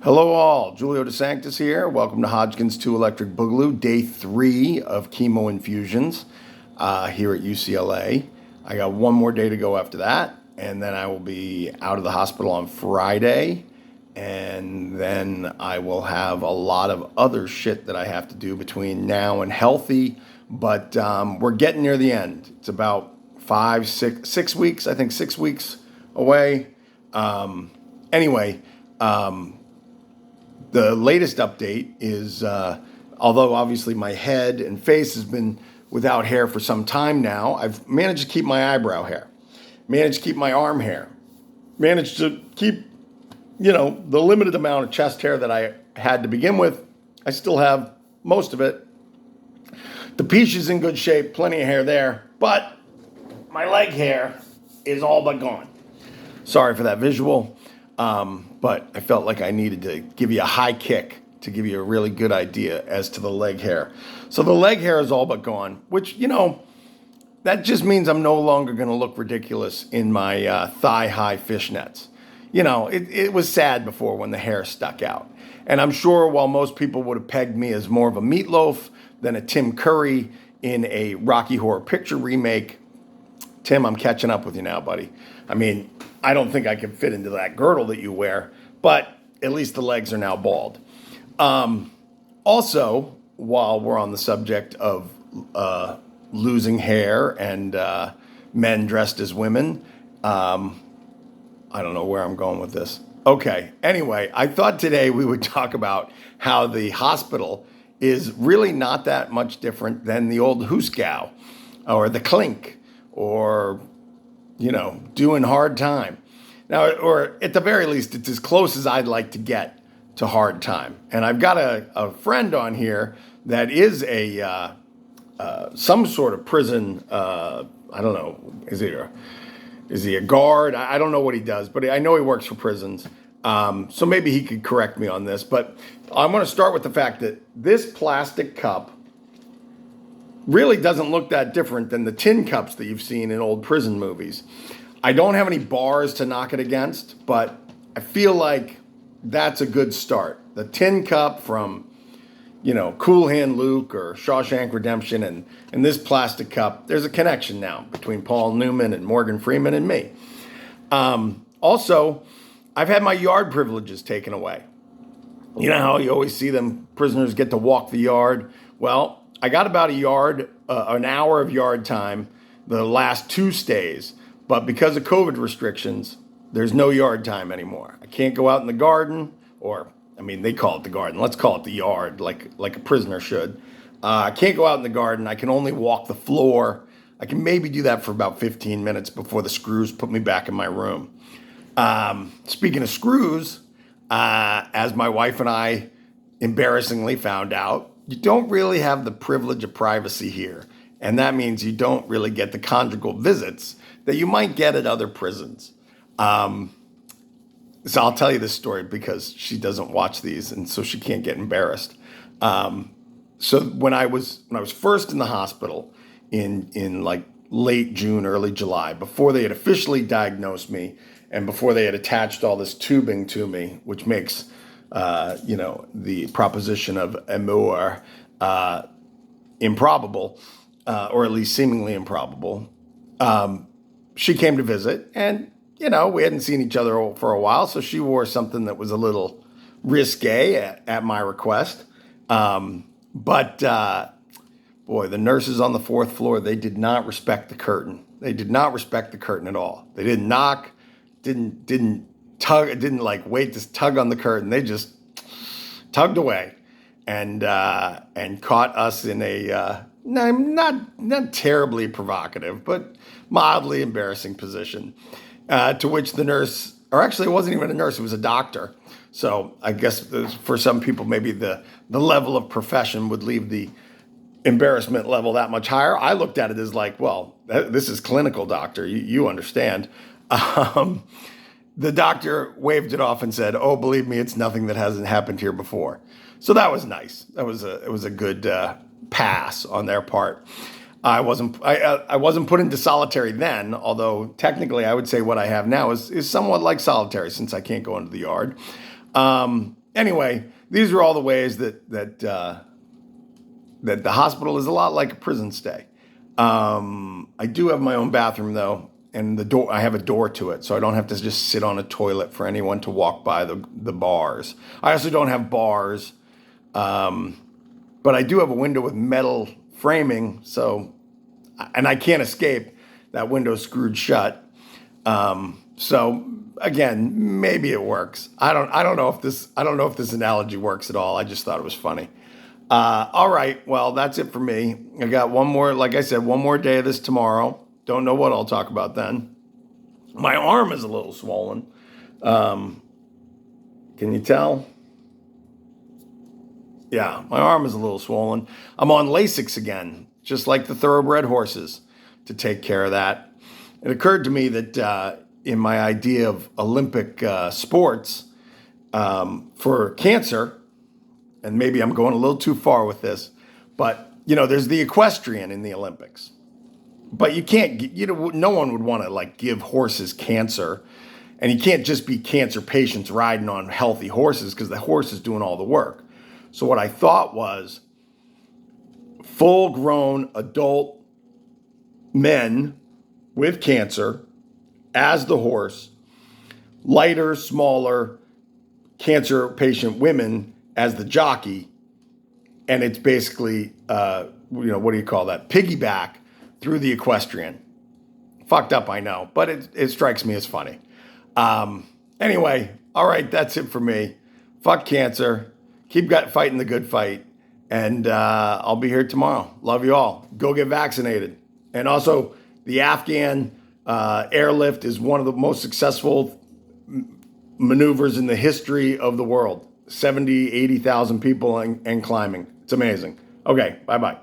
Hello all, Julio DeSanctis here. Welcome to Hodgkin's 2 Electric Boogaloo, day 3 of chemo infusions here at UCLA. I got one more day to go after that, and then I will be out of the hospital on Friday, and then I will have a lot of other shit that I have to do between now and healthy, but we're getting near the end. It's about 6 weeks, I think 6 weeks away. Anyway, the latest update is, although obviously my head and face has been without hair for some time now, I've managed to keep my eyebrow hair, managed to keep my arm hair, managed to keep, the limited amount of chest hair that I had to begin with. I still have most of it. The peach is in good shape, plenty of hair there, but my leg hair is all but gone. Sorry for that visual. But I felt like I needed to give you a high kick to give you a really good idea as to the leg hair. So the leg hair is all but gone, which, that just means I'm no longer going to look ridiculous in my thigh-high fishnets. It was sad before when the hair stuck out. And I'm sure while most people would have pegged me as more of a Meatloaf than a Tim Curry in a Rocky Horror Picture remake, Tim, I'm catching up with you now, buddy. I mean, I don't think I can fit into that girdle that you wear, but at least the legs are now bald. Also, while we're on the subject of losing hair and men dressed as women, I don't know where I'm going with this. Okay, anyway, I thought today we would talk about how the hospital is really not that much different than the old Hooskow or the Clink or doing hard time. Now, or at the very least, it's as close as I'd like to get to hard time. And I've got a friend on here that is some sort of prison, I don't know, is he a guard? I don't know what he does, but I know he works for prisons. So maybe he could correct me on this. But I'm going to start with the fact that this plastic cup really doesn't look that different than the tin cups that you've seen in old prison movies. I don't have any bars to knock it against, but I feel like that's a good start. The tin cup from, Cool Hand Luke or Shawshank Redemption and this plastic cup, there's a connection now between Paul Newman and Morgan Freeman and me. Also, I've had my yard privileges taken away. You know how you always see them prisoners get to walk the yard? Well, I got about an hour of yard time the last 2 stays, but because of COVID restrictions, there's no yard time anymore. I can't go out in the garden, they call it the garden. Let's call it the yard, like a prisoner should. I can't go out in the garden. I can only walk the floor. I can maybe do that for about 15 minutes before the screws put me back in my room. Speaking of screws, as my wife and I embarrassingly found out, you don't really have the privilege of privacy here. And that means you don't really get the conjugal visits that you might get at other prisons. So I'll tell you this story because she doesn't watch these and so she can't get embarrassed. So when I was first in the hospital in like late June, early July, before they had officially diagnosed me and before they had attached all this tubing to me, which makes the proposition of amour improbable, or at least seemingly improbable. She came to visit, and we hadn't seen each other for a while, so she wore something that was a little risque at my request. But the nurses on the 4th floor, they did not respect the curtain. They did not respect the curtain at all. They didn't knock, didn't tug, didn't wait to tug on the curtain. They just tugged away and caught us in a not terribly provocative, but mildly embarrassing position. To which the nurse, or actually it wasn't even a nurse, it was a doctor. So I guess for some people, maybe the level of profession would leave the embarrassment level that much higher. I looked at it as this is clinical, doctor. You understand. The doctor waved it off and said, "Oh, believe me, it's nothing that hasn't happened here before." So that was nice. It was a good pass on their part. I wasn't put into solitary then, although technically I would say what I have now is somewhat like solitary since I can't go into the yard. Anyway, these are all the ways that the hospital is a lot like a prison stay. I do have my own bathroom though, and the door I have a door to it, so I don't have to just sit on a toilet for anyone to walk by the bars. I also don't have bars, but I do have a window with metal framing, so and I can't escape. That window's screwed shut. So again, maybe it works. I don't know if this analogy works at all. I just thought it was funny. All right. Well, that's it for me. I got one more, like I said, one more day of this tomorrow. Don't know what I'll talk about then. My arm is a little swollen. Can you tell? Yeah, my arm is a little swollen. I'm on Lasix again, just like the thoroughbred horses, to take care of that. It occurred to me that in my idea of Olympic sports for cancer, and maybe I'm going a little too far with this, but there's the equestrian in the Olympics. But you can't, no one would want to like give horses cancer, and you can't just be cancer patients riding on healthy horses because the horse is doing all the work. So what I thought was full-grown adult men with cancer as the horse, lighter, smaller cancer patient women as the jockey, and it's basically, what do you call that? Piggyback through the equestrian. Fucked up, I know, but it strikes me as funny. Anyway, all right, that's it for me. Fuck cancer. Keep fighting the good fight. And I'll be here tomorrow. Love you all. Go get vaccinated. And also, the Afghan airlift is one of the most successful maneuvers in the history of the world. 70, 80,000 people and climbing. It's amazing. Okay, bye-bye.